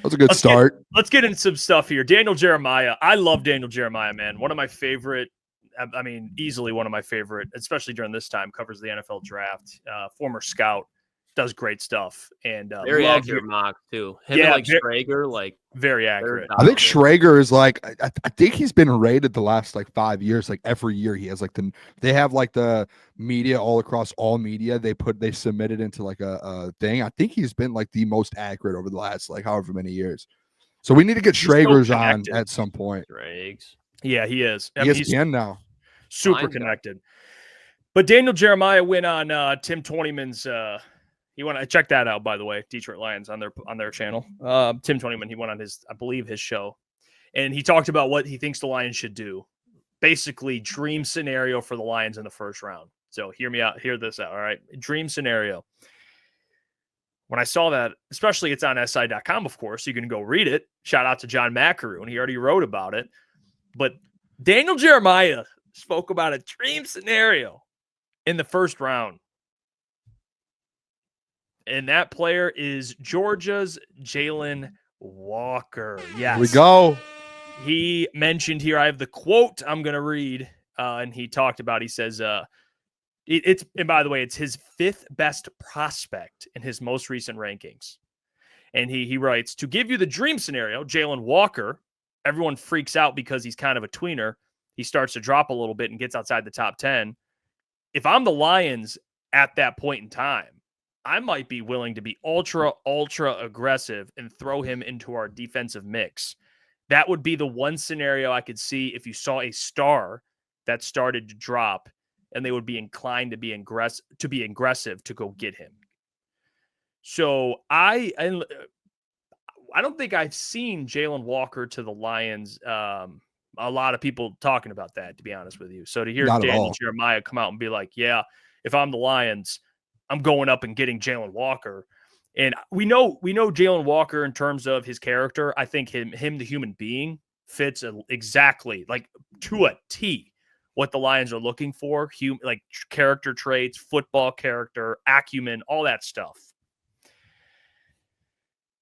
was a good start. Let's get into some stuff here. Daniel Jeremiah. I love Daniel Jeremiah, man. One of my favorite, easily one of my favorite, especially during this time, covers the NFL draft. Former scout, does great stuff. And very accurate mock, too. Him and Schrager, very accurate. I think Schrager is I think he's been rated the last 5 years. Every year he has they have the media all across all media. They submit it into a thing. I think he's been the most accurate over the last however many years. So we need to get Schrager's on at some point. Schrags. Yeah, he is. ESPN now. Super connected. But Daniel Jeremiah went on Tim Twentyman's you want to check that out, by the way, Detroit Lions on their channel. Tim Twentyman, he went on his show, and he talked about what he thinks the Lions should do. Basically, dream scenario for the Lions in the first round. So hear me out. Hear this out. All right. Dream scenario. When I saw that, especially it's on SI.com, of course, you can go read it. Shout out to John McArew, and he already wrote about it. But Daniel Jeremiah spoke about a dream scenario in the first round. And that player is Georgia's Jaylen Walker. Yes. Here we go. He mentioned here, I have the quote I'm going to read. And he talked about, he says, and by the way, it's his 5th best prospect in his most recent rankings. And he writes, to give you the dream scenario, Jaylen Walker, everyone freaks out because he's kind of a tweener. He starts to drop a little bit and gets outside the top 10. If I'm the Lions at that point in time, I might be willing to be ultra aggressive and throw him into our defensive mix. That would be the one scenario I could see if you saw a star that started to drop and they would be inclined to be aggressive to go get him. So I don't think I've seen Jaylen Walker to the Lions. A lot of people talking about that, to be honest with you. So to hear Daniel Jeremiah come out and be like, yeah, if I'm the Lions, I'm going up and getting Jaylen Walker. And we know Jaylen Walker in terms of his character. I think him the human being fits exactly to a T what the Lions are looking for. Character traits, football character, acumen, all that stuff.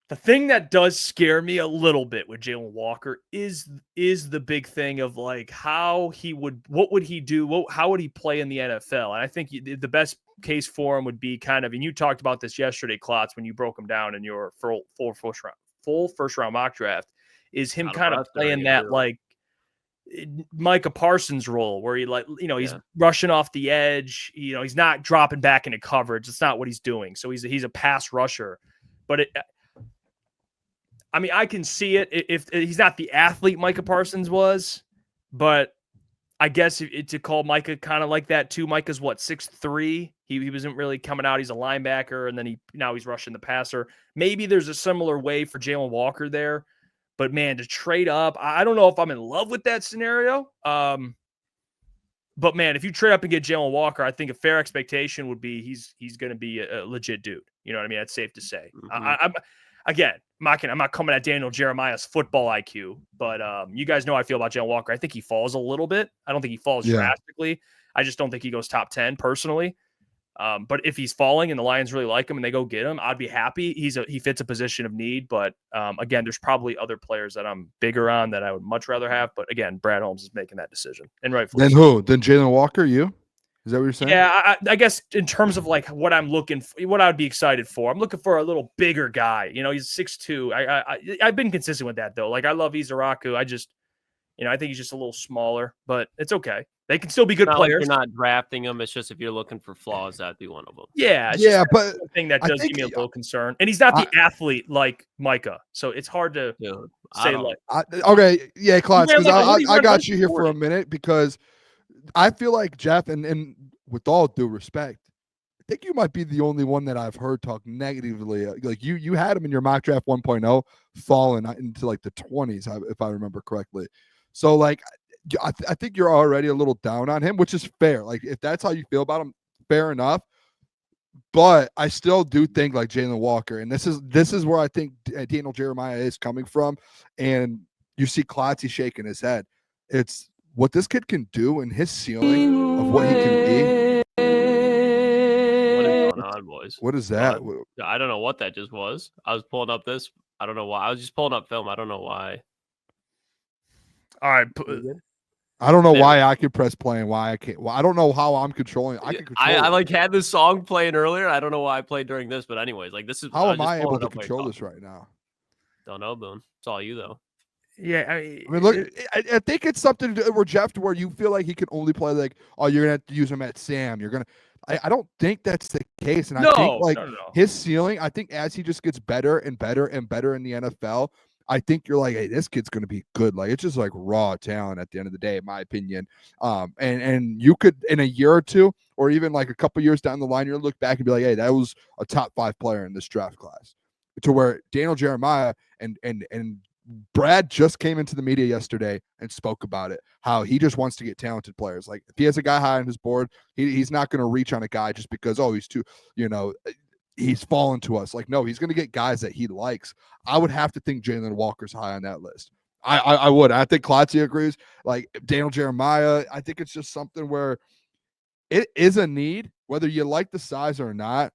The thing that does scare me a little bit with Jaylen Walker is the big thing of what would he do? How would he play in the NFL? And I think the best case for him would be and you talked about this yesterday, Klotz, when you broke him down in your full first round mock draft, is him kind of playing that Micah Parsons role where he's rushing off the edge. He's not dropping back into coverage. It's not what he's doing. So he's a pass rusher, but I can see it if he's not the athlete Micah Parsons was, but I guess to call Micah kind of like that too. Micah's 6'3". He wasn't really coming out. He's a linebacker, and then now he's rushing the passer. Maybe there's a similar way for Jaylen Walker there, but man, to trade up, I don't know if I'm in love with that scenario. But man, if you trade up and get Jaylen Walker, I think a fair expectation would be he's going to be a legit dude. You know what I mean? That's safe to say. Mm-hmm. I'm not coming at Daniel Jeremiah's football IQ, but you guys know how I feel about Jaylen Walker. I think he falls a little bit. I don't think he falls drastically. I just don't think he goes top 10 personally. But if he's falling and the Lions really like him and they go get him, I'd be happy. He fits a position of need. But again, there's probably other players that I'm bigger on that I would much rather have. But again, Brad Holmes is making that decision. And rightfully. Then who? Then Jaylen Walker, you? Is that what you're saying? Yeah, I guess in terms of what I'm looking for, what I would be excited for, I'm looking for a little bigger guy. He's 6'2". I've been consistent with that though. I love Izaraku. I just, I think he's just a little smaller, but it's okay. They can still be good players. You're not drafting them. It's just if you're looking for flaws, that'd be one of them. Yeah, but the thing that does give me a little concern. And he's not the athlete like Micah, so it's hard to say okay, yeah, Klotz, because I got you here for a minute because I feel like Jeff, and with all due respect, I think you might be the only one that I've heard talk negatively. You had him in your mock draft 1.0 falling into the 20s, if I remember correctly. So I think you're already a little down on him, which is fair. If that's how you feel about him, fair enough. But I still do think Jaylen Walker, and this is where I think Daniel Jeremiah is coming from. And you see Klotz shaking his head. It's what this kid can do and his ceiling of what he can be. What is going on, boys? What is that? I don't know what that just was. I was pulling up this. I don't know why. I was just pulling up film. I don't know why. All right. I don't know why I can press play and why I can't. Well, I don't know how I'm controlling. I can control. I like had this song playing earlier. I don't know why I played during this, but anyways, like this is how am I able to control this right now? Don't know, Boone. It's all you though. Yeah, I mean, look, I think it's something to do where Jeff, where you feel like he can only play like, oh, you're gonna have to use him at Sam. You're gonna. I don't think that's the case, and I think like his ceiling. I think as he just gets better and better and better in the NFL, I think you're like, hey, this kid's gonna be good. Like it's just like raw talent at the end of the day, in my opinion. And you could in a year or two, or even like a couple years down the line, you'll look back and be like, hey, that was a top 5 player in this draft class. To where Daniel Jeremiah and Brad just came into the media yesterday and spoke about it, how he just wants to get talented players. Like if he has a guy high on his board, he's not going to reach on a guy just because, oh, he's too, he's fallen to us. Like, no, he's going to get guys that he likes. I would have to think Jaylen Walker's high on that list. I would. I think Klotz agrees. Like Daniel Jeremiah, I think it's just something where it is a need, whether you like the size or not.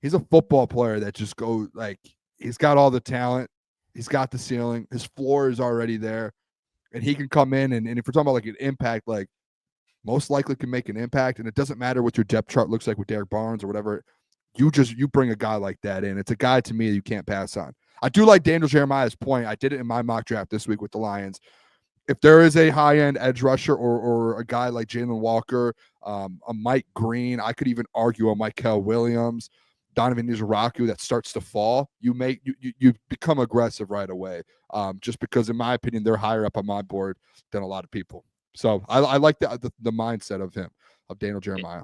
He's a football player that just goes like, he's got all the talent. He's got the ceiling. His floor is already there. And he can come in and if we're talking about like an impact, like most likely can make an impact. And it doesn't matter what your depth chart looks like with Derek Barnes or whatever. You bring a guy like that in. It's a guy to me that you can't pass on. I do like Daniel Jeremiah's point. I did it in my mock draft this week with the Lions. If there is a high-end edge rusher or a guy like Jaylen Walker, a Mike Green, I could even argue a Michael Williams, Donovan Nizaraku that starts to fall, you become aggressive right away. Just because, in my opinion, they're higher up on my board than a lot of people. So I like the mindset of him, of Daniel Jeremiah.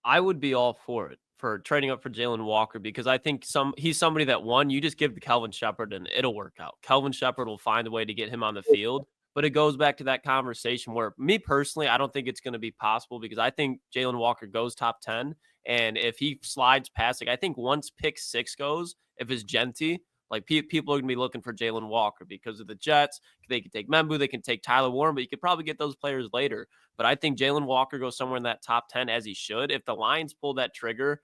I would be all for it, for trading up for Jaylen Walker, because I think he's somebody that, one, you just give the Kelvin Shepherd and it'll work out. Kelvin Shepherd will find a way to get him on the field. But it goes back to that conversation where, me personally, I don't think it's going to be possible because I think Jaylen Walker goes top 10. And if he slides past, like I think once pick 6 goes, if it's Gentry, like people are going to be looking for Jaylen Walker because of the Jets. They can take Membu, they can take Tyler Warren, but you could probably get those players later. But I think Jaylen Walker goes somewhere in that top 10 as he should. If the Lions pull that trigger,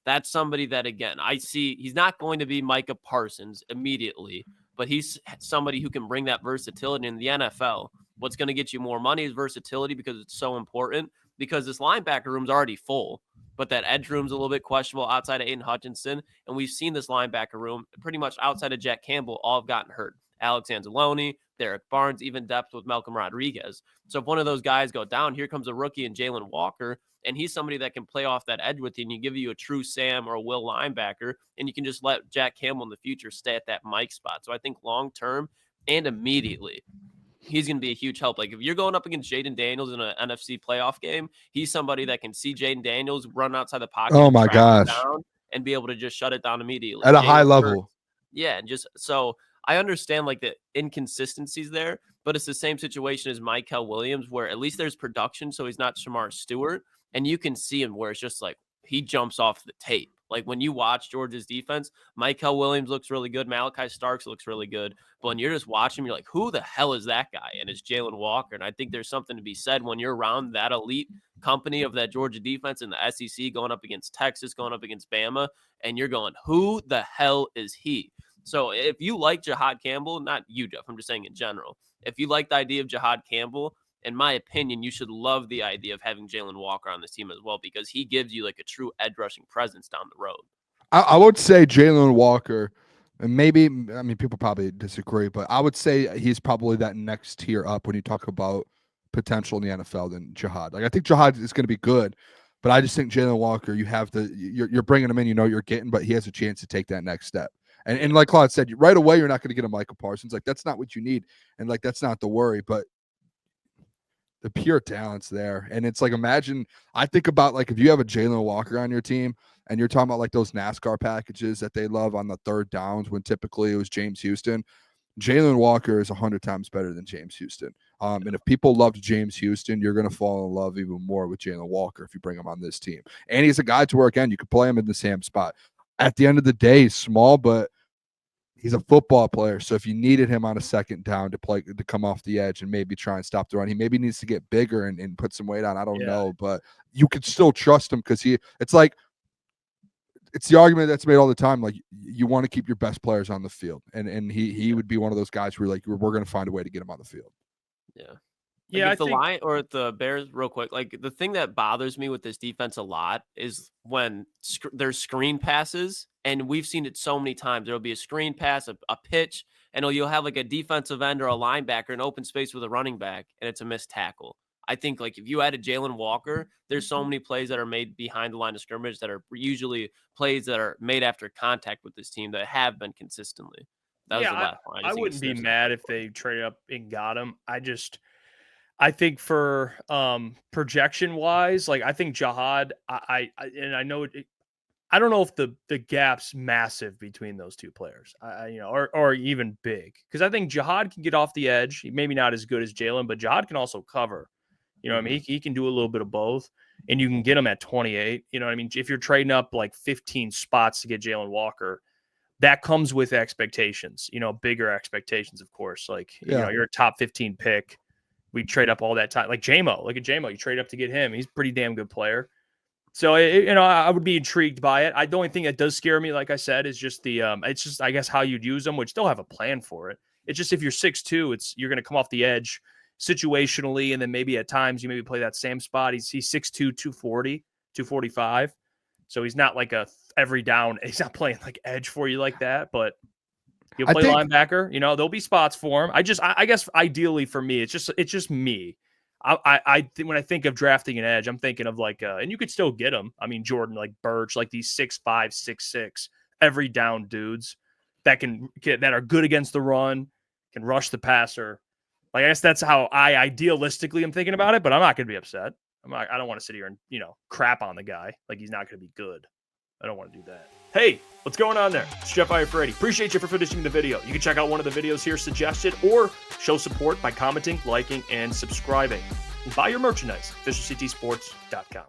that's somebody that, again, I see he's not going to be Micah Parsons immediately, but he's somebody who can bring that versatility in the NFL. What's going to get you more money is versatility because it's so important, because this linebacker room's already full, but that edge room's a little bit questionable outside of Aiden Hutchinson. And we've seen this linebacker room pretty much outside of Jack Campbell, all have gotten hurt. Alex Anzalone, Derek Barnes, even depth with Malcolm Rodriguez. So if one of those guys go down, here comes a rookie in Jaylen Walker, and he's somebody that can play off that edge with you, and you give you a true Sam or a Will linebacker, and you can just let Jack Campbell in the future stay at that Mike spot. So I think long-term and immediately, he's going to be a huge help. Like if you're going up against Jayden Daniels in an NFC playoff game, he's somebody that can see Jayden Daniels run outside the pocket. Oh my gosh. And be able to just shut it down immediately. At a high level. Yeah. And just so I understand like the inconsistencies there, but it's the same situation as Michael Williams, where at least there's production. So he's not Shamar Stewart. And you can see him where it's just like he jumps off the tape. Like when you watch Georgia's defense, Michael Williams looks really good. Malachi Starks looks really good. But when you're just watching him, you're like, who the hell is that guy? And it's Jaylen Walker. And I think there's something to be said when you're around that elite company of that Georgia defense in the SEC, going up against Texas, going up against Bama, and you're going, who the hell is he? So if you like Jahad Campbell, not you, Jeff, I'm just saying in general, if you like the idea of Jahad Campbell, in my opinion, you should love the idea of having Jaylen Walker on this team as well, because he gives you like a true edge rushing presence down the road. I would say Jaylen Walker, and maybe, I mean, people probably disagree, but I would say he's probably that next tier up when you talk about potential in the NFL than Jahad. Like I think Jahad is going to be good, but I just think Jaylen Walker, you're bringing him in, you're getting, but he has a chance to take that next step. And like Claude said, right away, you're not going to get a Michael Parsons. Like that's not what you need. And like, that's not the worry, but the pure talent's there. And it's like, imagine, I think about like, if you have a Jaylen Walker on your team and you're talking about like those NASCAR packages that they love on the third downs when typically it was James Houston, Jaylen Walker is 100 times better than James Houston. And if people loved James Houston, you're going to fall in love even more with Jaylen Walker if you bring him on this team. And he's a guy to where, again, you could play him in the same spot. At the end of the day, he's small, but he's a football player. So if you needed him on a second down to come off the edge and maybe try and stop the run, he maybe needs to get bigger and put some weight on. I don't know, but you could still trust him because it's like it's the argument that's made all the time. Like, you want to keep your best players on the field, and he would be one of those guys where like we're going to find a way to get him on the field. Yeah. Yeah, if the Lions or the Bears, real quick, like the thing that bothers me with this defense a lot is when there's screen passes, and we've seen it so many times. There'll be a screen pass, a pitch, and you'll have like a defensive end or a linebacker in open space with a running back, and it's a missed tackle. I think like if you added Jaylen Walker, there's so many plays that are made behind the line of scrimmage that are usually plays that are made after contact with this team that have been consistently. That was the last one. I wouldn't be mad if they traded up and got him. I think for projection wise, like I think Jihad, I know I don't know if the gap's massive between those two players, or even big, because I think Jihad can get off the edge. Maybe not as good as Jaylen, but Jihad can also cover. You know what I mean? He can do a little bit of both, and you can get him at 28. You know what I mean? If you're trading up like 15 spots to get Jaylen Walker, that comes with expectations, bigger expectations, of course. Like, you're a top 15 pick. We trade up all that time. Like JMO, look at JMO. You trade up to get him. He's a pretty damn good player. So, I would be intrigued by it. The only thing that does scare me, like I said, is just it's just, I guess, how you'd use them, which they'll have a plan for it. It's just if you're 6'2", you're going to come off the edge situationally, and then maybe at times you maybe play that same spot. He's 6'2", 240, 245. So he's not like a every down. He's not playing like edge for you like that, but he'll play linebacker. There'll be spots for him. I guess ideally for me, it's just me. When I think of drafting an edge, I'm thinking of like, and you could still get them. I mean, Jordan, like Birch, like these 6'5", 6'6", every down dudes that are good against the run, can rush the passer. Like, I guess that's how I idealistically am thinking about it, but I'm not going to be upset. I don't want to sit here and, crap on the guy. Like, he's not going to be good. I don't want to do that. Hey, what's going on there? It's Jeff Iafrate. Appreciate you for finishing the video. You can check out one of the videos here suggested or show support by commenting, liking, and subscribing. And buy your merchandise, officialctsports.com.